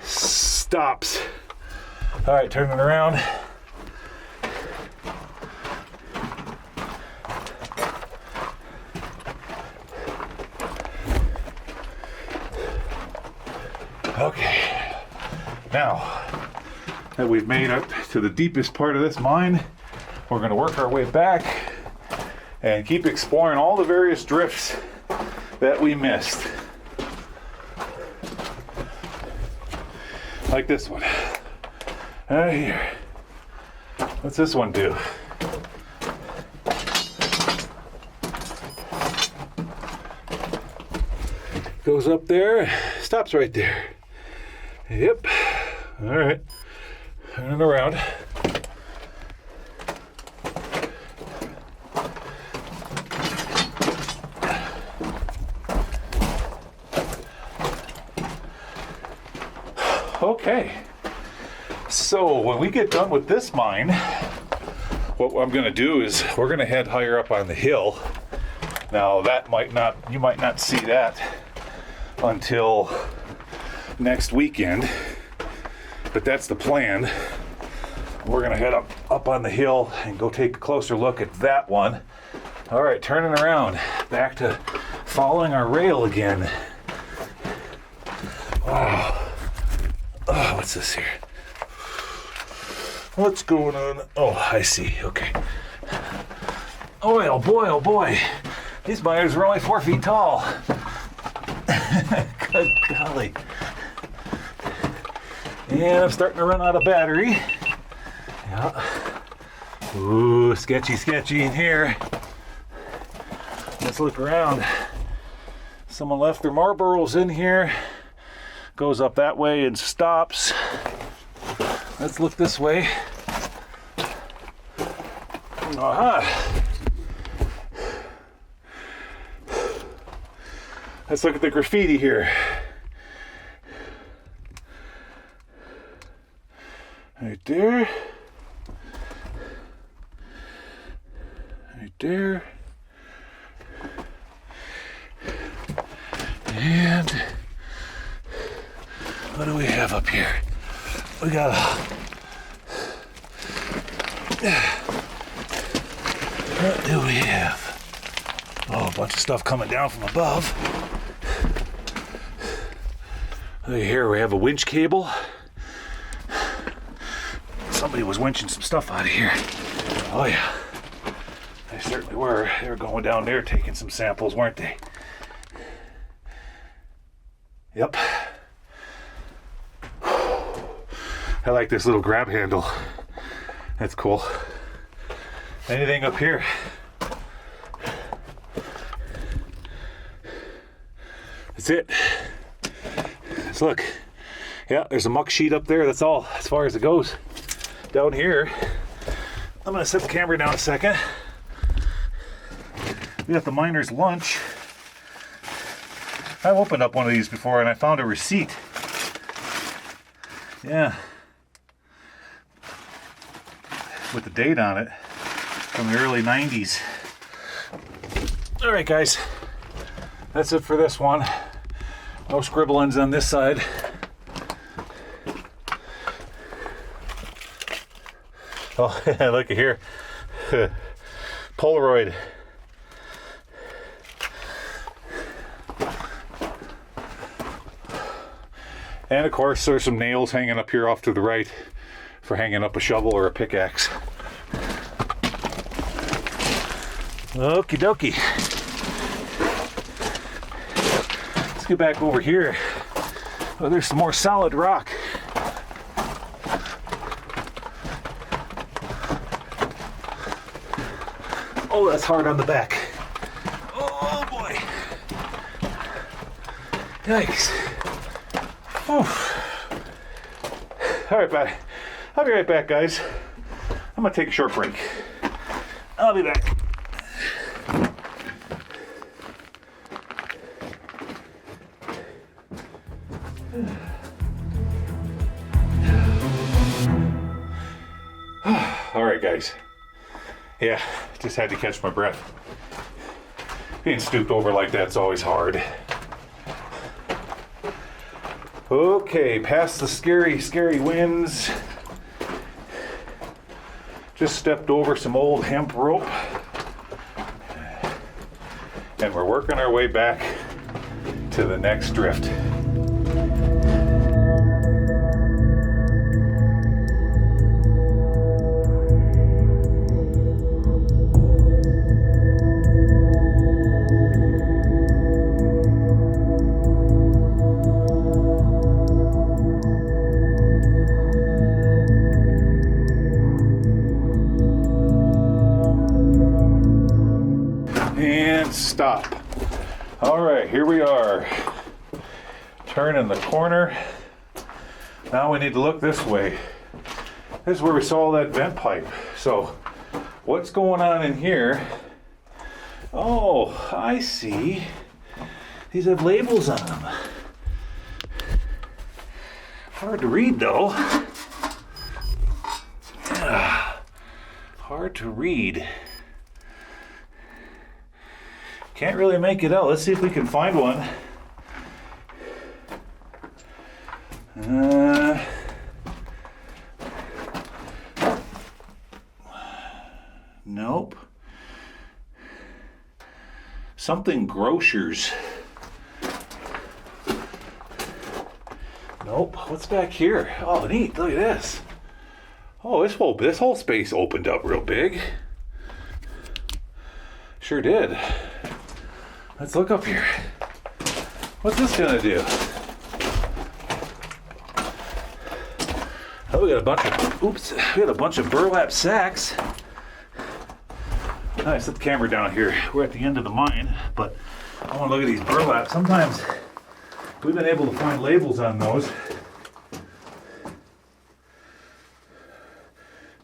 Stops. Alright, turning around. Okay. Now that we've made it to the deepest part of this mine, we're going to work our way back and keep exploring all the various drifts that we missed. Like this one. Right here. What's this one do? Goes up there, stops right there. Yep. All right. Turning around. Okay, so when we get done with this mine, what I'm going to do is we're going to head higher up on the hill. Now you might not see that until next weekend, but that's the plan. We're going to head up on the hill and go take a closer look at that one. All right, turning around, back to following our rail again. Wow. Oh, what's this here? What's going on? Oh, I see. Okay. Oh boy, oh boy. These miners are only 4 feet tall. Good golly. And I'm starting to run out of battery. Yeah. Ooh, sketchy in here. Let's look around. Someone left their Marlboros in here. Goes up that way and stops. Let's look this way. Aha! Let's look at the graffiti here. Right there. Right there. And what do we have up here? We got what do we have? Oh, a bunch of stuff coming down from above. Here we have a winch cable. Somebody was winching some stuff out of here. Oh yeah, they certainly were. They were going down there taking some samples, weren't they? Yep. I like this little grab handle. That's cool. Anything up here? That's it. Let's look. Yeah, there's a muck sheet up there. That's all as far as it goes. down here, I'm gonna set the camera down a second. We got the miner's lunch. I've opened up one of these before and I found a receipt. Yeah. With the date on it from the early 90s. All right, guys. That's it for this one. No scribblings on this side. Oh, look at here. Polaroid. And of course, there's some nails hanging up here off to the right for hanging up a shovel or a pickaxe. Okie dokie. Let's get back over here. Oh, there's some more solid rock. Oh, that's hard on the back. Oh boy. Yikes. Oof. All right, bye. I'll be right back, guys. I'm gonna take a short break. I'll be back. All right, guys. Yeah, just had to catch my breath. Being stooped over like that's always hard. Okay, past the scary winds. Just stepped over some old hemp rope. And we're working our way back to the next drift. Stop. All right, here we are. Turning the corner. Now we need to look this way. This is where we saw that vent pipe. So what's going on in here? Oh, I see. These have labels on them. Hard to read though. Hard to read. Can't really make it out. Let's see if we can find one. Nope. Something grocers. Nope. What's back here? Oh, neat. Look at this. Oh, this whole space opened up real big. Sure did. Let's look up here. What's this gonna do? Oh, we got a bunch of burlap sacks. I set the camera down here. We're at the end of the mine, but I want to look at these burlap. Sometimes we've been able to find labels on those.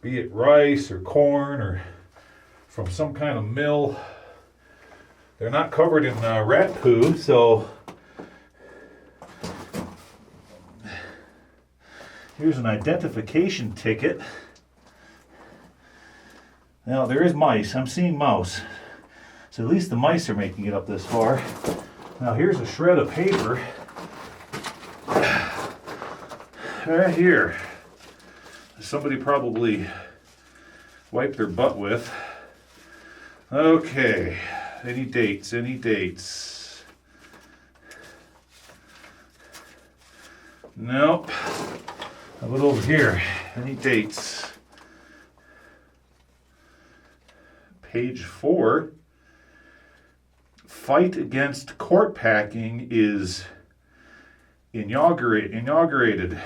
Be it rice or corn or from some kind of mill. They're not covered in rat poo, so here's an identification ticket. Now there is mice. I'm seeing mouse. So at least the mice are making it up this far. Now here's a shred of paper. Right here. Somebody probably wiped their butt with. Okay. Any dates? Nope. How about over here? Any dates? Page 4. Fight against court packing is inaugurated.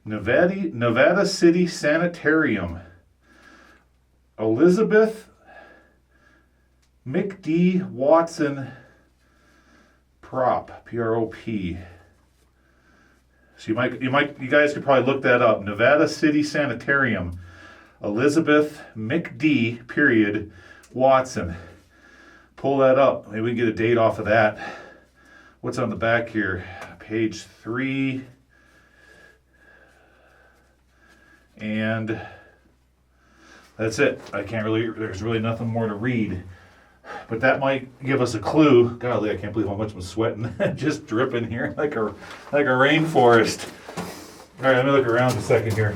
Nevada City Sanitarium. Elizabeth McD Watson Prop, P-R-O-P. So you guys could probably look that up. Nevada City Sanitarium, Elizabeth McD. Period Watson. Pull that up. Maybe we can get a date off of that. What's on the back here? Page 3. And that's it. There's really nothing more to read. But that might give us a clue. Golly, I can't believe how much I'm sweating. Just dripping here like a rainforest. All right, let me look around a second here.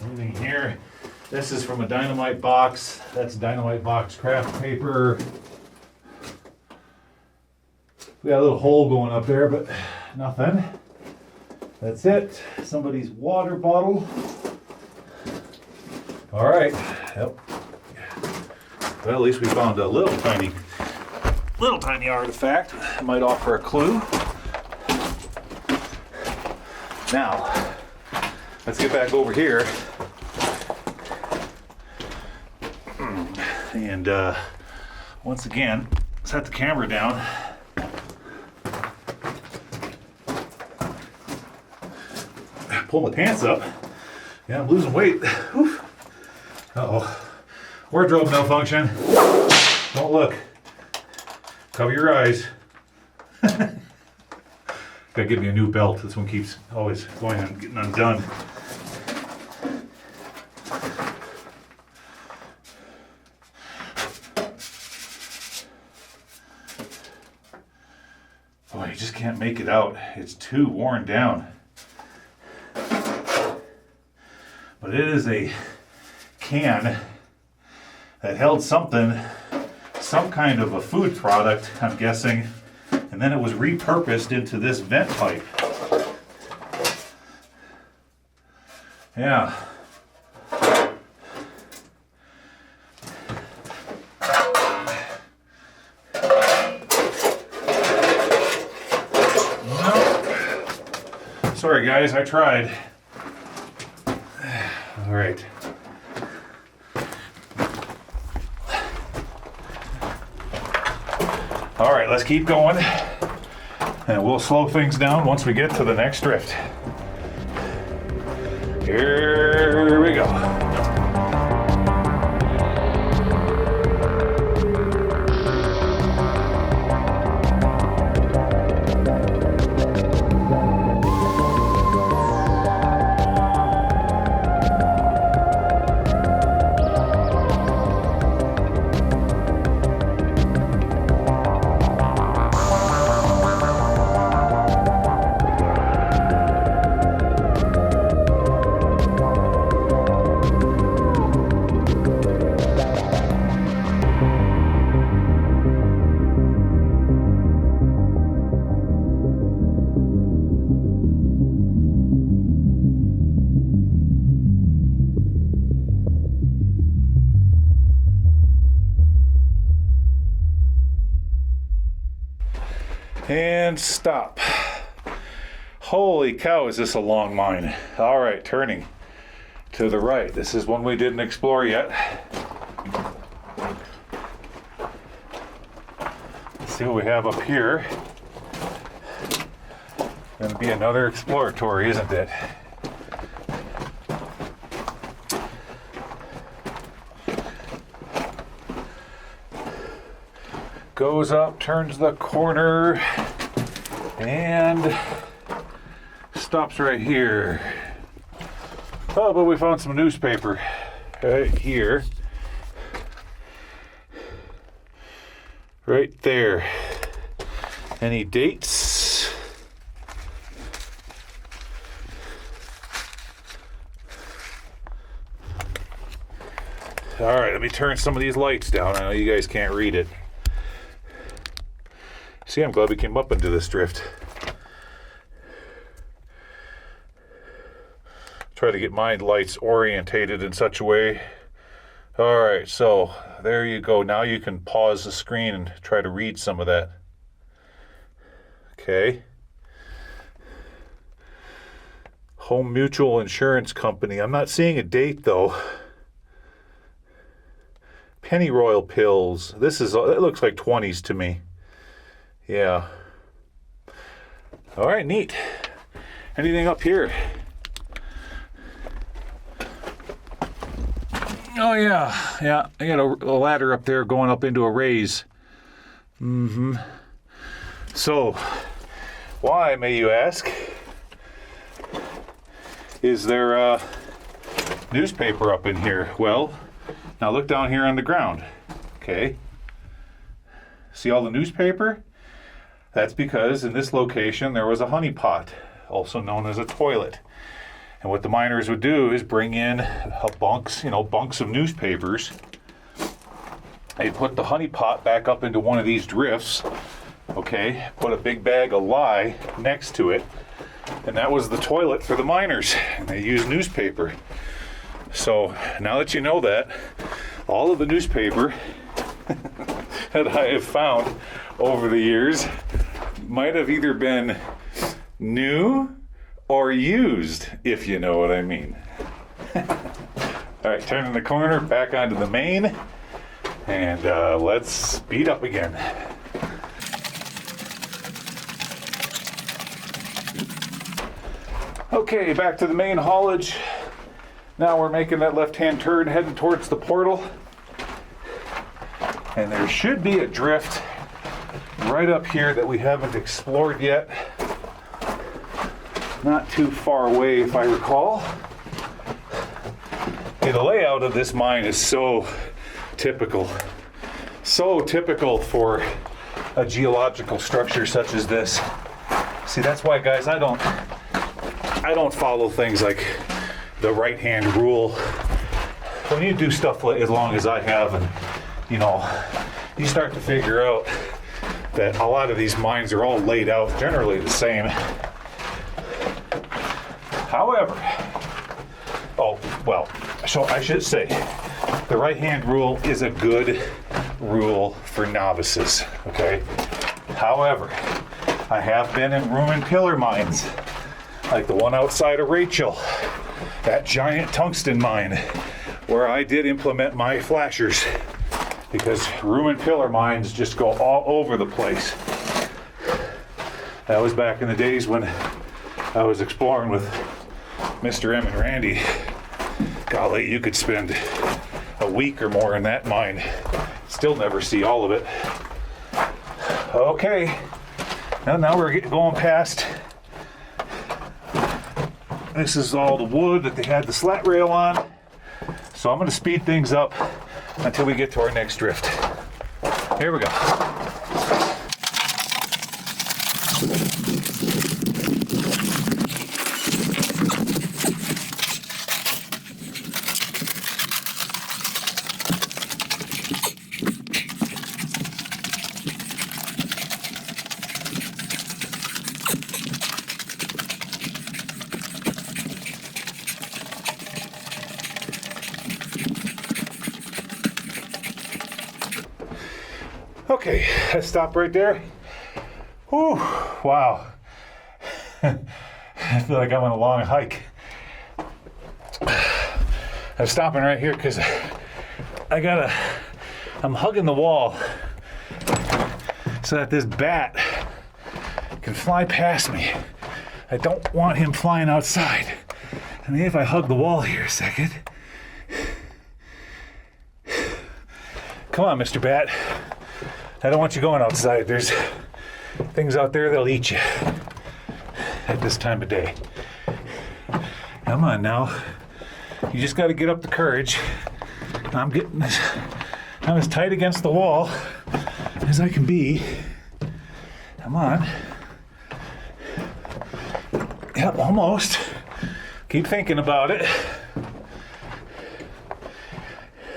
Anything here? This is from a dynamite box. That's dynamite box craft paper. We got a little hole going up there, but nothing. That's it. Somebody's water bottle. All right. Yep. Well, at least we found a little tiny artifact. Might offer a clue. Now, let's get back over here. And once again, set the camera down. Pull my pants up. Yeah, I'm losing weight. Oof. Uh-oh. Wardrobe malfunction. Don't look. Cover your eyes. Gotta give me a new belt. This one keeps always going and getting undone. Boy, you just can't make it out. It's too worn down. But it is a can that held something, some kind of a food product, I'm guessing, and then it was repurposed into this vent pipe. Yeah. No. Sorry guys, I tried. All right. All right, let's keep going. And we'll slow things down once we get to the next drift. Here we go. And stop. Holy cow, is this a long mine. All right, turning to the right. This is one we didn't explore yet. Let's see what we have up here. Gonna be another exploratory, isn't it? Goes up, turns the corner, and stops right here. Oh, but we found some newspaper right here. Right there. Any dates? All right, let me turn some of these lights down. I know you guys can't read it. See, I'm glad we came up into this drift. Try to get my lights orientated in such a way. All right, so there you go. Now you can pause the screen and try to read some of that. Okay. Home Mutual Insurance Company. I'm not seeing a date though. Pennyroyal pills. It looks like 20s to me. Yeah. All right, neat. Anything up here? Oh yeah. I got a ladder up there going up into a raise. So, why, may you ask, is there a newspaper up in here? Well, now look down here on the ground. Okay. See all the newspaper? That's because in this location there was a honey pot, also known as a toilet. And what the miners would do is bring in bunks of newspapers. They'd put the honey pot back up into one of these drifts, okay, put a big bag of lye next to it, and that was the toilet for the miners. And they used newspaper. So now that you know that, all of the newspaper that I have found over the years might have either been new or used, if you know what I mean. All right, turning the corner, back onto the main, and let's speed up again. Okay, back to the main haulage. Now we're making that left-hand turn, heading towards the portal. And there should be a drift right up here that we haven't explored yet. Not too far away, if I recall. Okay, the layout of this mine is so typical. So typical for a geological structure such as this. See, that's why, guys, I don't follow things like the right-hand rule. When you do stuff as long as I have, and you start to figure out that a lot of these mines are all laid out generally the same. However, so I should say, the right-hand rule is a good rule for novices, okay? However, I have been in room and pillar mines, like the one outside of Rachel, that giant tungsten mine, where I did implement my flashers, because room and pillar mines just go all over the place. That was back in the days when I was exploring with Mr. M and Randy. Golly, you could spend a week or more in that mine, still never see all of it. Okay, now we're going past. This is all the wood that they had the slat rail on. So I'm going to speed things up until we get to our next drift. Here we go. Okay, let's stop right there. Whew, wow. I feel like I'm on a long hike. I'm stopping right here because I'm hugging the wall so that this bat can fly past me. I don't want him flying outside. I mean, if I hug the wall here a second. Come on, Mr. Bat. I don't want you going outside. There's things out there that'll eat you at this time of day. Come on now. You just got to get up the courage. I'm as tight against the wall as I can be. Come on. Yep, almost. Keep thinking about it.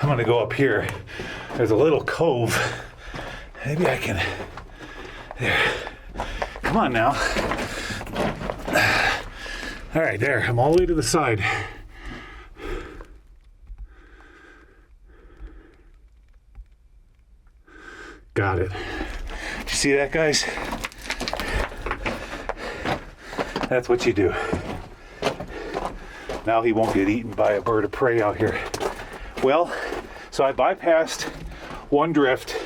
I'm going to go up here. There's a little cove. Maybe I can. There. Come on now. All right, there. I'm all the way to the side. Got it. Did you see that, guys? That's what you do. Now he won't get eaten by a bird of prey out here. Well, so I bypassed one drift,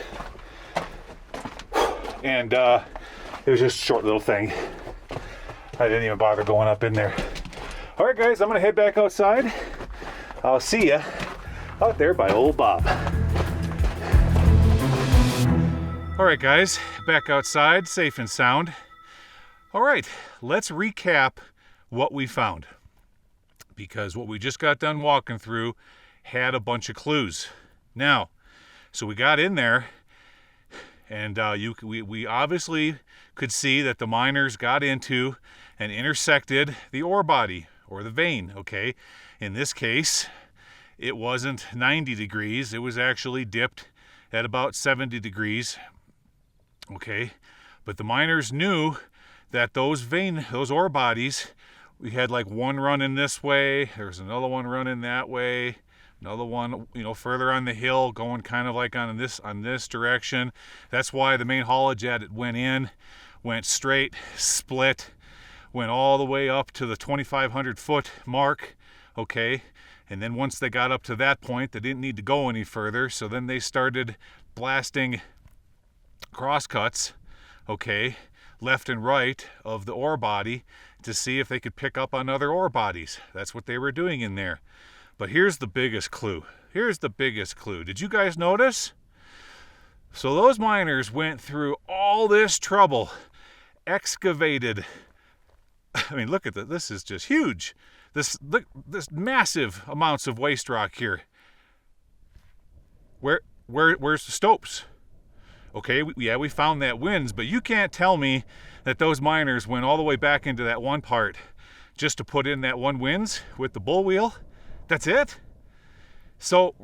and it was just a short little thing. I didn't even bother going up in there. All right, guys, I'm gonna head back outside. I'll see ya out there by old Bob. All right, guys, back outside, safe and sound. All right, let's recap what we found, because what we just got done walking through had a bunch of clues. Now, so we got in there, and we obviously could see that the miners got into and intersected the ore body or the vein, okay? In this case, it wasn't 90 degrees. It was actually dipped at about 70 degrees, okay? But the miners knew that those ore bodies, we had like one running this way, there's another one running that way, another one, further on the hill, going kind of like on this direction. That's why the main haulage adit went in, went straight, split, went all the way up to the 2,500 foot mark, okay? And then once they got up to that point, they didn't need to go any further, so then they started blasting crosscuts, okay, left and right of the ore body to see if they could pick up on other ore bodies. That's what they were doing in there. But here's the biggest clue. Here's the biggest clue. Did you guys notice? So those miners went through all this trouble, excavated. I mean, look at this. This is just huge. This massive amounts of waste rock here. Where's the stopes? Okay, we found that winds, but you can't tell me that those miners went all the way back into that one part just to put in that one winds with the bull wheel. That's it? So,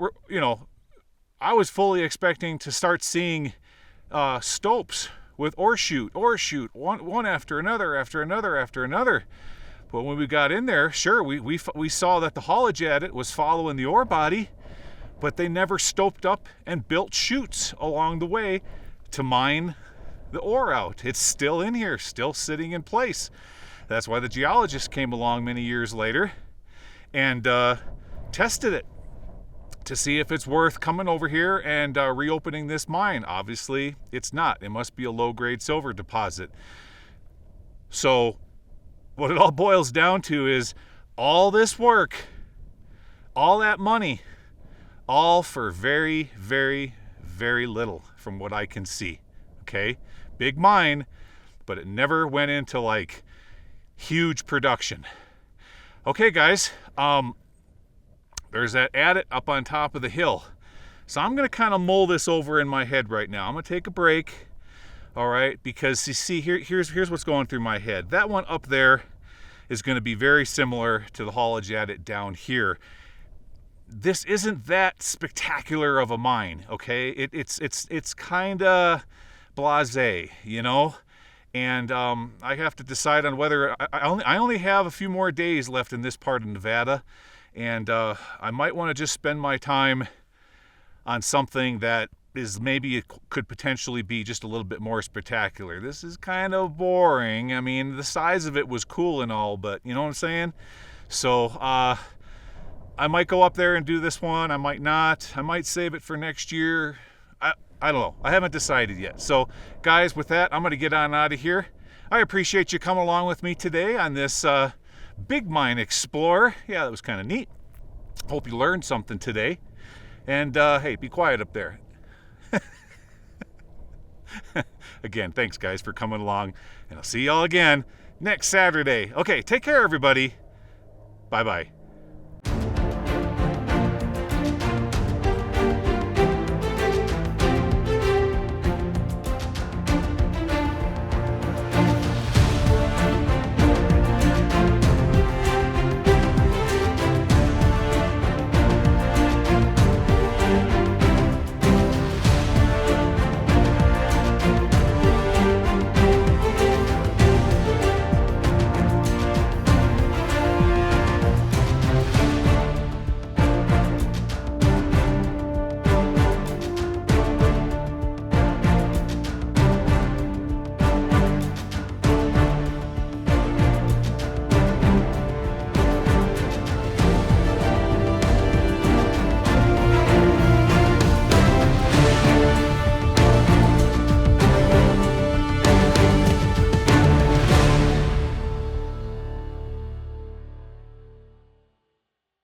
I was fully expecting to start seeing stopes with ore chute, one after another. But when we got in there, sure, we saw that the haulage adit was following the ore body, but they never stoped up and built chutes along the way to mine the ore out. It's still in here, still sitting in place. That's why the geologists came along many years later and tested it to see if it's worth coming over here and reopening this mine. Obviously, it's not. It must be a low-grade silver deposit. So what it all boils down to is all this work, all that money, all for very, very, very little from what I can see, okay? Big mine, but it never went into like huge production. Okay, guys, there's that adit up on top of the hill. So I'm gonna kind of mull this over in my head right now. I'm gonna take a break, all right? Because you see, here's what's going through my head. That one up there is gonna be very similar to the haulage adit down here. This isn't that spectacular of a mine, okay? It's kind of blasé, and I have to decide on whether I only have a few more days left in this part of Nevada, and I might want to just spend my time on something that is maybe it could potentially be just a little bit more spectacular. This is kind of boring. I mean, the size of it was cool and all, but you know what I'm saying? So I might go up there and do this one. I might not. I might save it for next year. I don't know. I haven't decided yet. So, guys, with that, I'm going to get on out of here. I appreciate you coming along with me today on this Big Mine Explorer. Yeah, that was kind of neat. Hope you learned something today. And, hey, be quiet up there. Again, thanks, guys, for coming along. And I'll see y'all again next Saturday. Okay, take care, everybody. Bye-bye.